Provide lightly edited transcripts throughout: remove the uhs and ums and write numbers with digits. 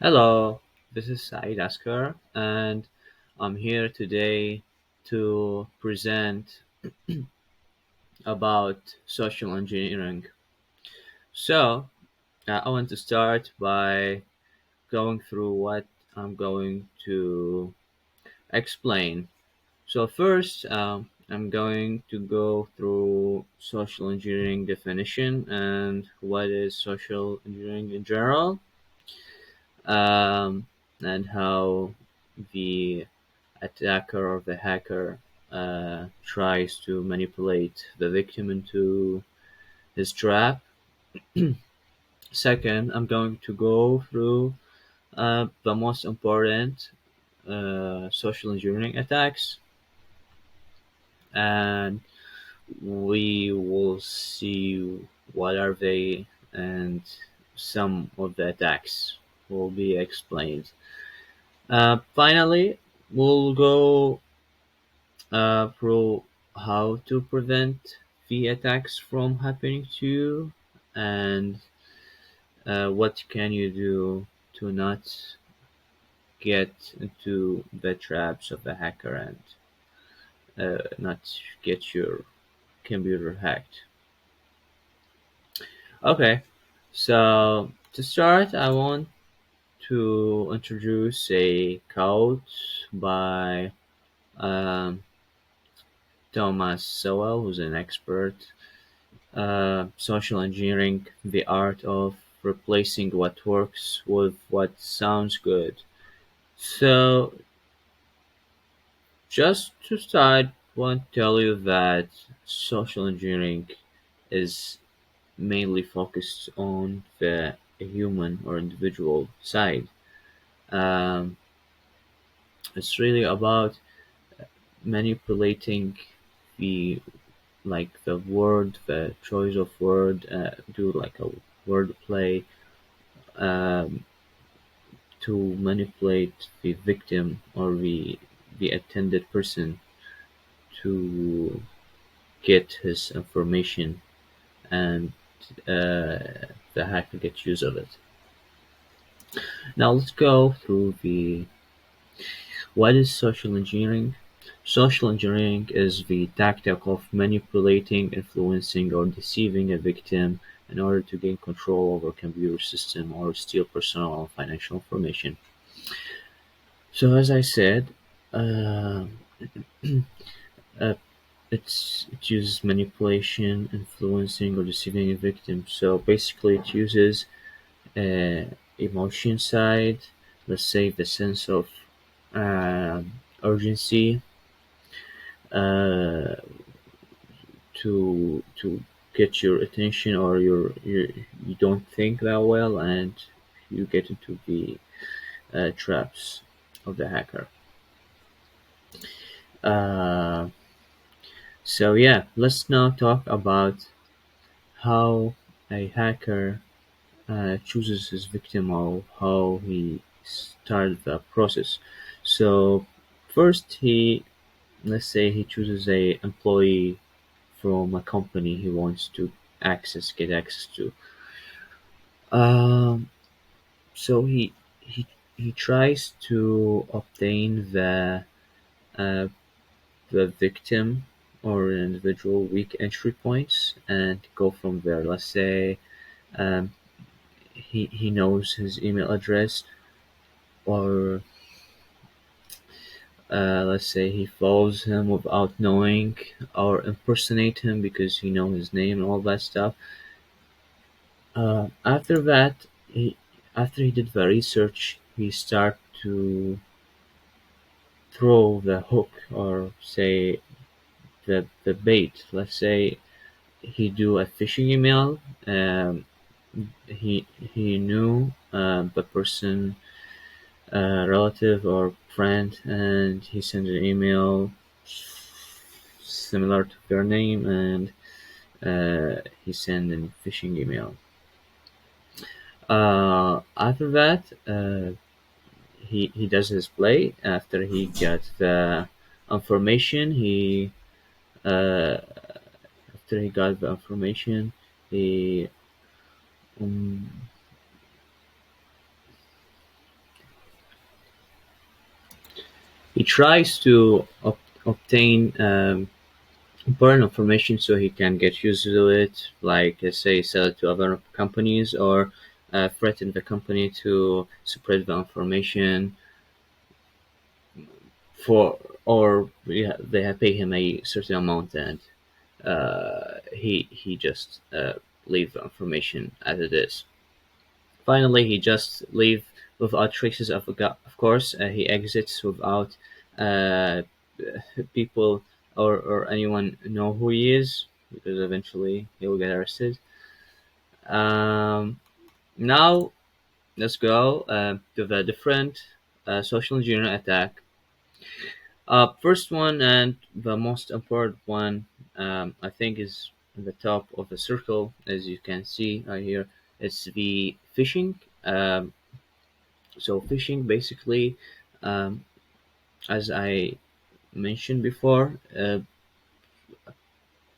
Hello, this is Saeed Askar, and I'm here today to present about social engineering. So, I want to start by going through what I'm going to explain. So, first, I'm going to go through social engineering definition and what is social engineering in general, um, and how the attacker or the hacker tries to manipulate the victim into his trap. Second, I'm going to go through the most important social engineering attacks, and we will see what are they, and some of the attacks will be explained. Finally, we'll go through how to prevent the attacks from happening to you, and what can you do to not get into the traps of the hacker and not get your computer hacked. Okay, so to start, I want to introduce a quote by um, Thomas Sowell, who's an expert social engineering, the art of replacing what works with what sounds good. So, just to start, I want to tell you that social engineering is mainly focused on the human or individual side. Um, it's really about manipulating the the word, the choice of word, do like a word play, um, to manipulate the victim or the attended person to get his information, and the hacker gets use of it. Now let's go through the what is social engineering. Social engineering is the tactic of manipulating, influencing, or deceiving a victim in order to gain control over a computer system or steal personal or financial information. So, as I said, uh, uh, it uses manipulation, influencing, or deceiving a victim. So basically, it uses emotion side, let's say the sense of urgency, uh, to get your attention, or you don't think that well, and you get into the traps of the hacker. Uh, so yeah, let's now talk about how a hacker chooses his victim, or how he started the process. So first, let's say he chooses a employee from a company he wants to get access to. Um, so he he tries to obtain uh, the victim or an individual weak entry points and go from there. Let's say um, he knows his email address, or let's say he follows him without knowing, or impersonate him because he know his name and all that stuff. After that, after he did the research, he start to throw the hook, or say the bait. Let's say he do a phishing email. He knew the person, relative or friend, and he sent an email similar to their name, and he sent a phishing email. After that, he does his play. After he gets the information, he uh, after he got the information, he um, He tries to obtain important information so he can get used to it, like say sell it to other companies or threaten the company to spread the information for, or yeah, they have pay him a certain amount and he just leave the information as it is. Finally, he just leave without traces of of course. He exits without uh, people or anyone know who he is because eventually he will get arrested. Um, Now let's go to the different social engineering attack. First one and the most important one, I think, is in the top of the circle, as you can see right here. It's the phishing. So phishing basically, um, as I mentioned before, a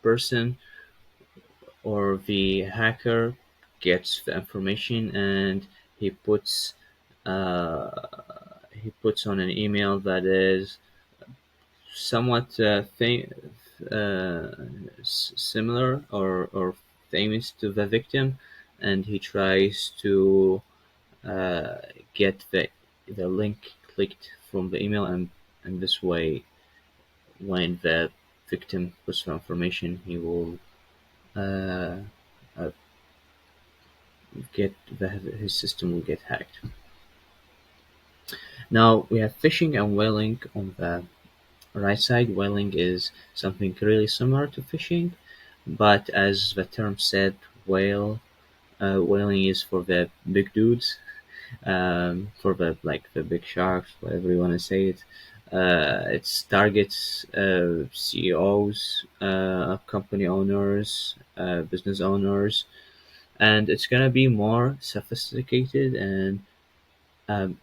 person or the hacker gets the information and he puts uh, he puts on an email that is somewhat uh, similar or famous to the victim, and he tries to uh, get the link clicked from the email, and this way, when the victim puts the information, he will uh, uh, get his system will get hacked. Now we have phishing and whaling on the right side. Whaling is something really similar to phishing, but as the term said, whaling is for the big dudes, for the like the big sharks, whatever you want to say it. It targets CEOs, company owners, business owners, and it's gonna be more sophisticated and um,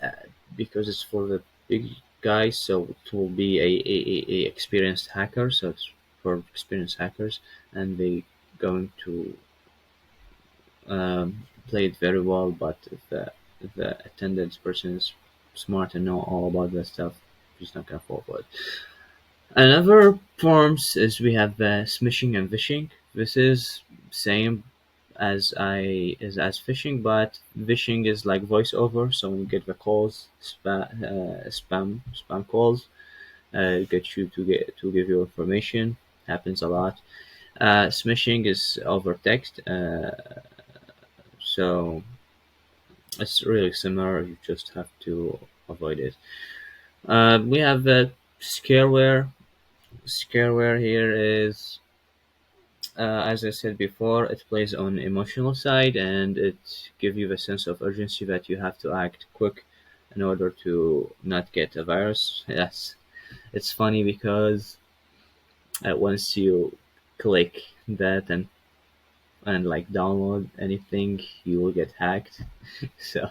uh, because it's for the big guys, so it will be a experienced hacker. So it's for experienced hackers, and they going to play it very well. But if the attendance person is smart and know all about that stuff, he's not gonna fall for it. Another forms is we have smishing and vishing. This is same as phishing, but vishing is like voiceover. So when you get the calls, spam calls, get you to give you information. Happens a lot. Smishing is over text, so it's really similar. You just have to avoid it. We have scareware. Scareware here is, as I said before, it plays on emotional side and it gives you a sense of urgency that you have to act quick in order to not get a virus. Yes, it's funny because once you click that and like download anything, you will get hacked. So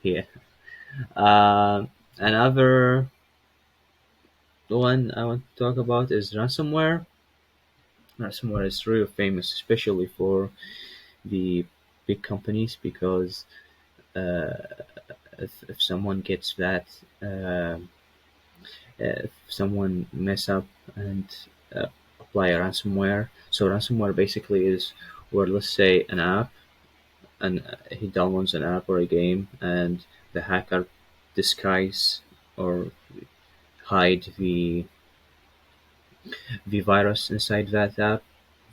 yeah. Another one I want to talk about is ransomware. Ransomware is really famous, especially for the big companies, because uh, if someone gets that, if someone mess up and uh, apply a ransomware. So ransomware basically is where, let's say, an app, and he downloads an app or a game, and the hacker disguise or hide the virus inside that app.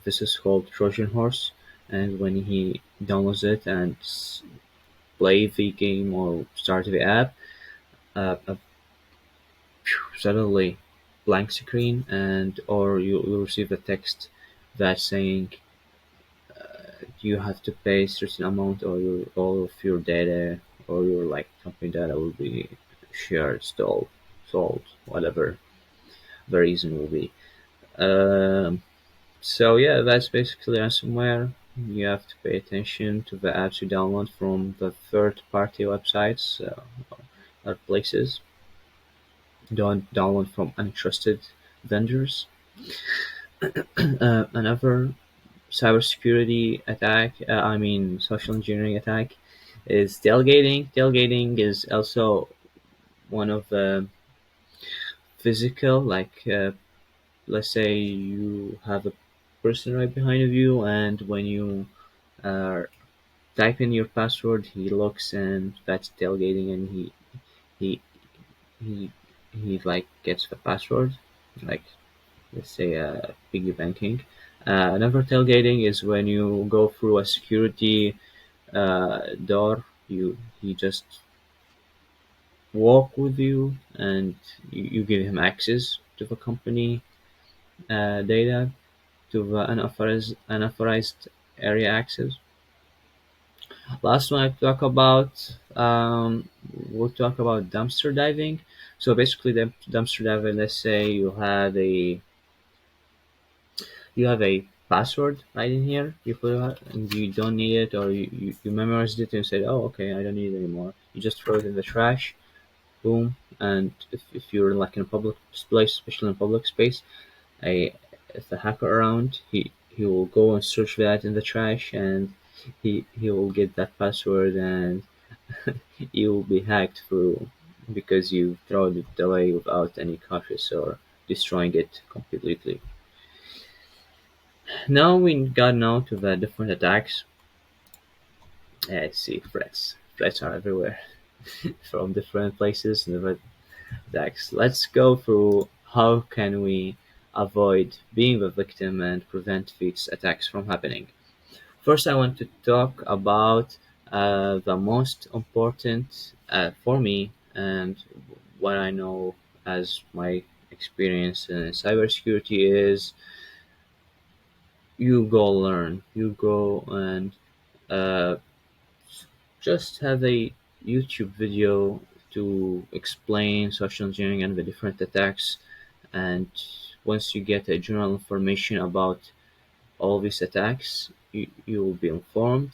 This is called Trojan horse, and when he downloads it and play the game or start the app, suddenly blank screen, and or you receive a text that saying you have to pay certain amount, or all of your data or your like company data will be shared, stalled, sold, whatever the reason will be. Um, so yeah, that's basically ransomware. You have to pay attention to the apps you download from the third-party websites or places. Don't download from untrusted vendors. Another cybersecurity attack, I mean social engineering attack, is tailgating. Tailgating is also one of the physical, like let's say you have a person right behind of you, and when you uh, type in your password, he looks and that's tailgating, and he he he like gets the password, like let's say piggy banking. Another tailgating is when you go through a security door. He just walk with you, and you give him access to the company data, to the unauthorized area access. Last one I talk about, we'll talk about dumpster diving. So basically, the dumpster diving. Let's say you have a password right in here. You put it, and you don't need it, or you memorized it and said, "Oh, okay, I don't need it anymore." You just throw it in the trash. Boom. And if you're like in a public place, especially in public space, a if the hacker around, he will go and search that in the trash, and he will get that password, and you will be hacked through because you throw it away without any cautious or destroying it completely. Now we got now to the different attacks. Let's see, threats. Threats are everywhere from different places, different attacks. Let's go through how can we avoid being the victim and prevent these attacks from happening. First, I want to talk about the most important for me and what I know as my experience in cybersecurity is you go learn, you go and uh, just have a YouTube video to explain social engineering and the different attacks. And once you get a general information about all these attacks, you will be informed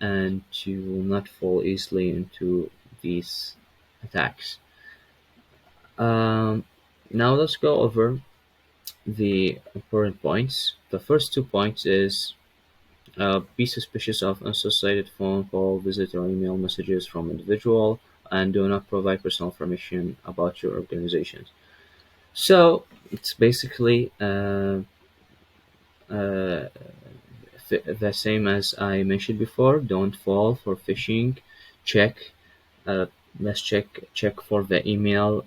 and you will not fall easily into these attacks. Um, Now let's go over the important points. The first 2 points is be suspicious of unsociated phone call, visit, or email messages from individual, and do not provide personal information about your organization. So it's basically uh, the same as I mentioned before. Don't fall for phishing. Check. Uh, let's check for the email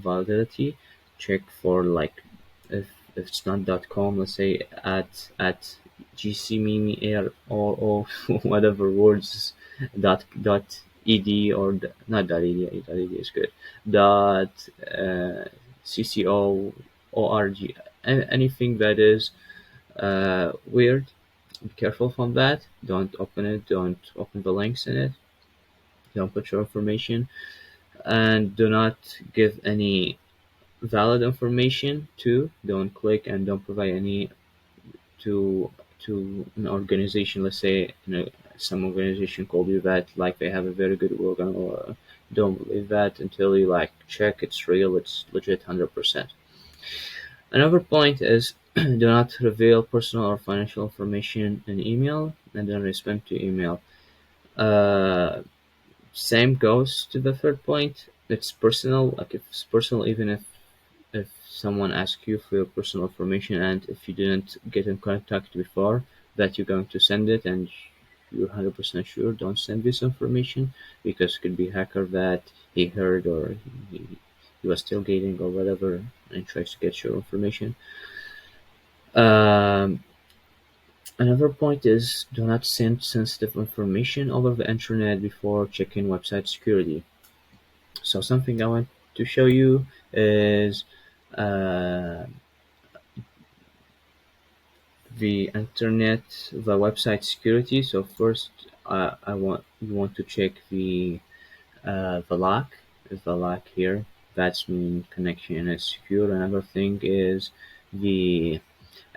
validity. Check for like if it's not .com, let's say at gcmimi or whatever words ed or not ed is good dot cco org, anything that is weird. Be careful from that. Don't open it. Don't open the links in it. Don't put your information, and do not give any valid information to. Don't click and don't provide any to an organization. Let's say some organization called you that like they have a very good organ, or don't believe that until you like check it's real, it's legit 100%. Another point is do not reveal personal or financial information in email, and don't respond to email. Uh, Same goes to the third point. It's personal. Like if it's personal, even if someone asks you for your personal information, and if you didn't get in contact before that you're going to send it, and you're 100% sure, don't send this information because it could be hacker that he heard or he was tailgating or whatever and tries to get your information. Um, Another point is do not send sensitive information over the internet before checking website security. So something I want to show you is uh, the internet, the website security. So first, I want you want to check the lock. Is the lock here? That's mean connection is secure. Another thing is the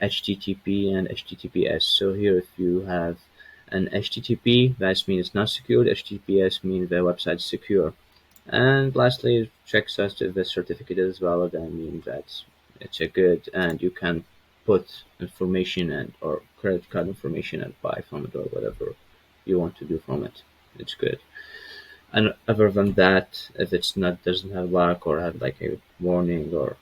HTTP and HTTPS. So here, if you have an HTTP, that means it's not secured. HTTPS means the website is secure. And lastly, checks as if the certificate is valid and means that it's a good, and you can put information and or credit card information and buy from it or whatever you want to do from it. It's good. And other than that, if it's not doesn't have luck or have like a warning or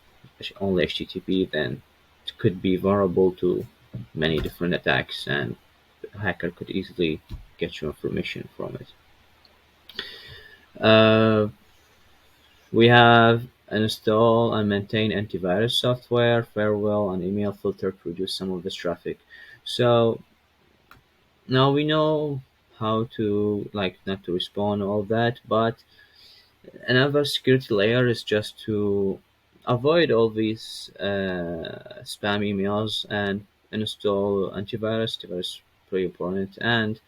only HTTP, then it could be vulnerable to many different attacks, and a hacker could easily get your information from it. Uh, we have install and maintain antivirus software, firewall, and email filter to reduce some of this traffic. So now we know how to like not to respond all that, but another security layer is just to avoid all these spam emails and install antivirus. Antivirus is pretty important, and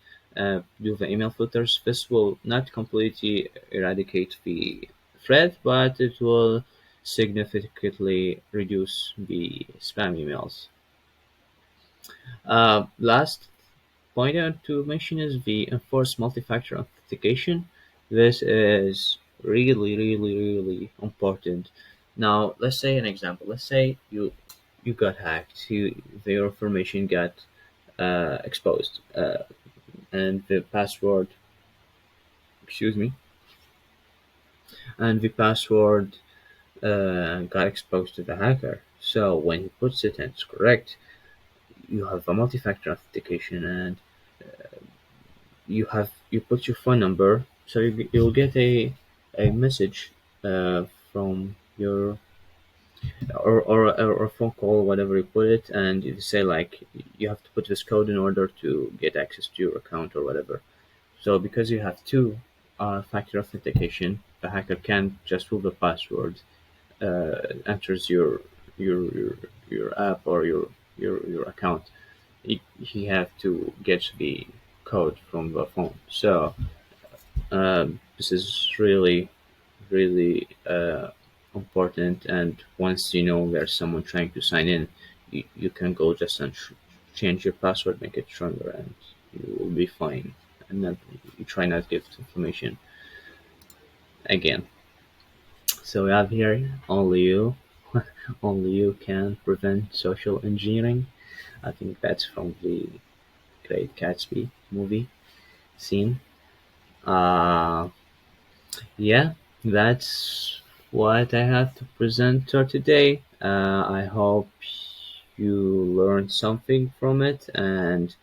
do the email filters. This will not completely eradicate the threat, but it will significantly reduce the spam emails. Last point I want to mention is the enforced multi-factor authentication. This is really important. Now, let's say an example. Let's say you got hacked. Your information got exposed, and the password, excuse me, and the password got exposed to the hacker. So when he puts it and it's correct, you have a multi-factor authentication, and you put your phone number, so you'll get a message from your or a phone call, whatever you put it, and you say like you have to put this code in order to get access to your account or whatever. So because you have two factor authentication, the hacker can't just move the password, enters your your app or your account. He have to get the code from the phone. So this is really important. And once you know there's someone trying to sign in, you can go just and change your password, make it stronger, and you will be fine. And then you try not to give information again. So we have here only you, only you can prevent social engineering. I think that's from the Great Gatsby movie scene. Uh, Yeah, that's what I have to present for today. I hope you learned something from it, and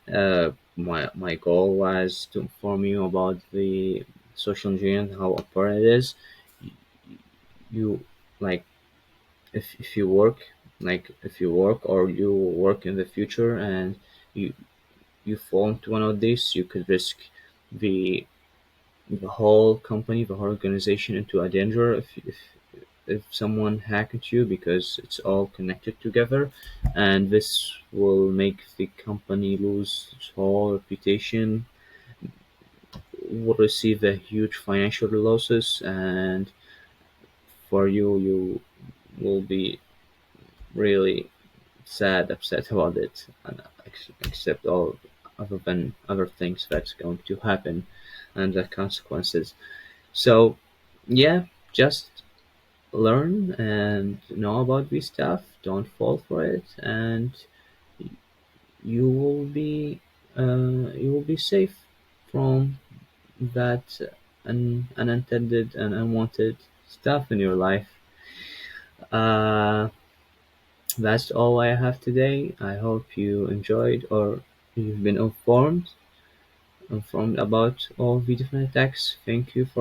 my goal was to inform you about the social engineering, how important it is. You like if you work if you work or you work in the future and you you fall into one of these, you could risk the the whole company, the whole organization into a danger if someone hacked you, because it's all connected together, and this will make the company lose its whole reputation, will receive a huge financial losses, and for you, you will be really sad, upset about it, and accept all other than other things that's going to happen and the consequences. So, yeah, just learn and know about this stuff. Don't fall for it, and you will be you will be safe from that unintended and unwanted stuff in your life. Uh, that's all I have today. I hope you enjoyed or you've been informed about all the different attacks. Thank you for